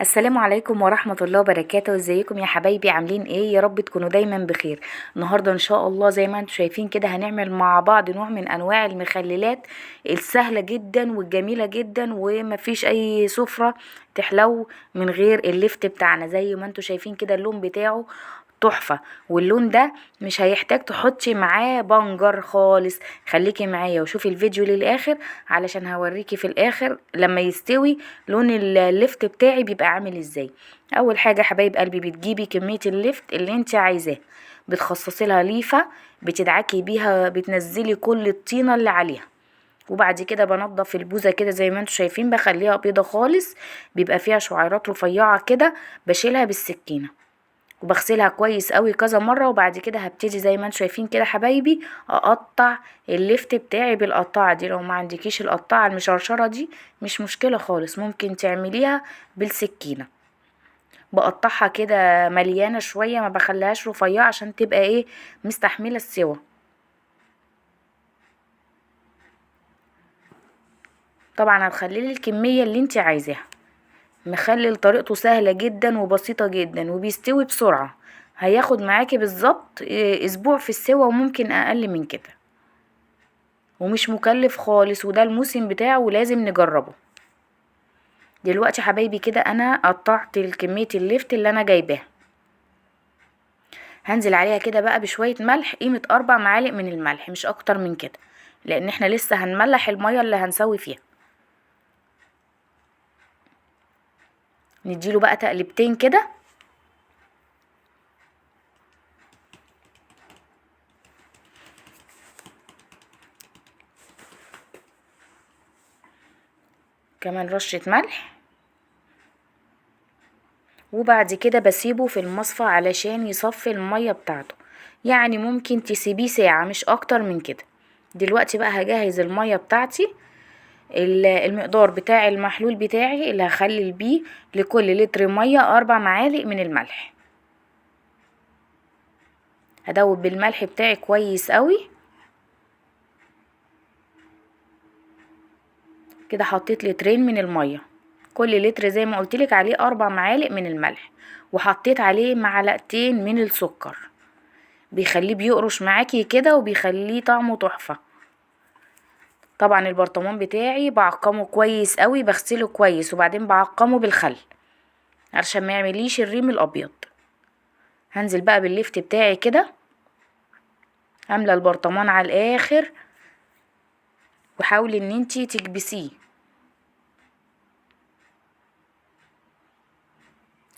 السلام عليكم ورحمة الله وبركاته. ازيكم يا حبايبي؟ عاملين ايه؟ يا رب تكونوا دايما بخير. النهاردة ان شاء الله زي ما انتم شايفين كده هنعمل مع بعض نوع من انواع المخللات السهلة جدا والجميلة جدا، ومفيش اي سفرة تحلو من غير اللفت بتاعنا. زي ما انتم شايفين كده اللون بتاعه تحفة، واللون ده مش هيحتاج تحطي معاه بنجر خالص. خليكي معايا وشوفي الفيديو للاخر علشان هوريكي في الاخر لما يستوي لون اللفت بتاعي بيبقى عامل ازاي. اول حاجة حبايب قلبي بتجيبي كمية اللفت اللي انت عايزاه، بتخصصي لها ليفة، بتدعكي بيها، بتنزلي كل الطينة اللي عليها. وبعد كده بنضف البوزة كده زي ما انتم شايفين، بخليها بيضة خالص، بيبقى فيها شعيرات رفيعة كده، بشيلها بالسكينة وبغسلها كويس قوي كذا مرة. وبعد كده هبتدي زي ما انتم شايفين كده حبايبي اقطع اللفت بتاعي بالقطاعة دي. لو ما عندكيش القطاعة المشرشرة دي مش مشكلة خالص، ممكن تعمليها بالسكينة. بقطعها كده مليانة شوية، ما بخليهاش رفيعة عشان تبقى ايه، مستحملة السوا. طبعا هتخليلي الكمية اللي انت عايزاها. مخلل طريقته سهلة جدا وبسيطة جدا وبيستوي بسرعة. هياخد معاكي بالظبط اسبوع في السوا وممكن اقل من كده، ومش مكلف خالص، وده الموسم بتاعه ولازم نجربه. دلوقتي حبايبي كده انا قطعت كمية اللفت اللي انا جايباها. هنزل عليها كده بقى بشوية ملح، قيمة 4 معالق من الملح، مش اكتر من كده، لان احنا لسه هنملح المية اللي هنسوي فيها. نديله بقى تقلبتين كده. كمان رشة ملح. وبعد كده بسيبه في المصفى علشان يصفي المية بتاعته، يعني ممكن تسيبيه ساعة مش اكتر من كده. دلوقتي بقى هجهز المية بتاعتي. المقدار بتاع المحلول بتاعي اللي هخلل بيه لكل لتر مية 4 معالق من الملح. هدوب بالملح بتاعي كويس قوي كده. حطيت لترين من المية، كل لتر زي ما قلتلك عليه 4 معالق من الملح، وحطيت عليه معلقتين من السكر، بيخليه بيقرش معاكي كده وبيخليه طعمه تحفة. طبعا البرطمان بتاعي بعقمه كويس قوي، بغسله كويس وبعدين بعقمه بالخل علشان ما يعمليش الريم الابيض. هنزل بقى بالليفت بتاعي كده، املى البرطمان على الاخر، وحاولي ان انتي تكبسيه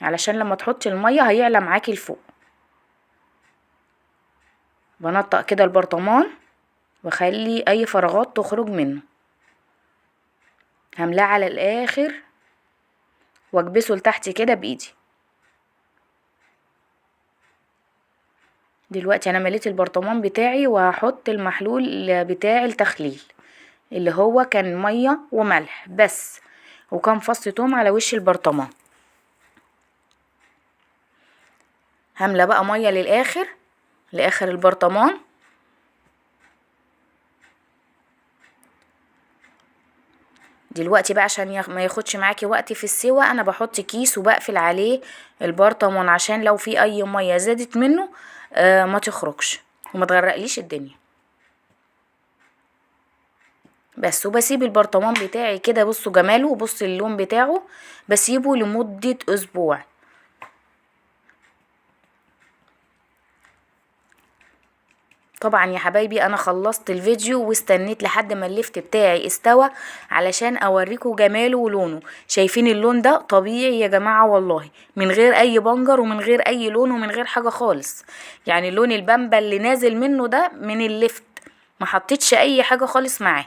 علشان لما تحطي المية هيعلى معاكي لفوق. بنطق كده البرطمان واخلي اي فراغات تخرج منه. هملاه على الاخر واكبسه لتحت كده بايدي. دلوقتي انا مليت البرطمان بتاعي وهحط المحلول بتاع التخليل اللي هو كان مية وملح بس، وكان فص توم على وش البرطمان. هملى بقى مية للاخر، لاخر البرطمان. دلوقتي بقى عشان ما ياخدش معاكي وقت في السوا، انا بحط كيس وبقفل عليه البرطمان عشان لو في اي مية زادت منه ما تخرجش وما تغرقليش الدنيا بس. وبسيب البرطمان بتاعي كده، بصوا جماله وبصوا اللون بتاعه، بسيبه لمدة اسبوع. طبعا يا حبايبي انا خلصت الفيديو واستنيت لحد ما اللفت بتاعي استوى علشان اوريكم جماله ولونه. شايفين اللون ده طبيعي يا جماعة والله، من غير اي بنجر ومن غير اي لون ومن غير حاجة خالص. يعني لون البامبا اللي نازل منه ده من اللفت، ما حطيتش اي حاجة خالص معاه،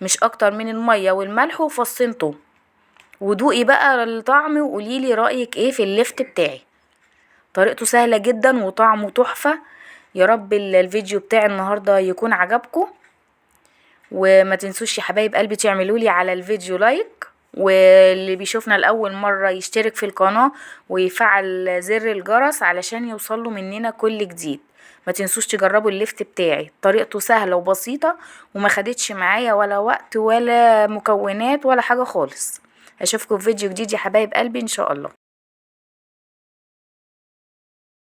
مش اكتر من المية والملح وفصين توم. ودوقي بقى الطعم وقوليلي رأيك ايه في اللفت بتاعي. طريقته سهلة جدا وطعمه تحفة. يا رب الفيديو بتاعي النهاردة يكون عجبكم، وما تنسوش يا حبايب قلبي تعملولي على الفيديو لايك، واللي بيشوفنا لأول مرة يشترك في القناة ويفعل زر الجرس علشان يوصله مننا كل جديد. ما تنسوش تجربوا الليفت بتاعي، طريقته سهلة وبسيطة وما خدتش معايا ولا وقت ولا مكونات ولا حاجة خالص. اشوفكم في فيديو جديد يا حبايب قلبي ان شاء الله.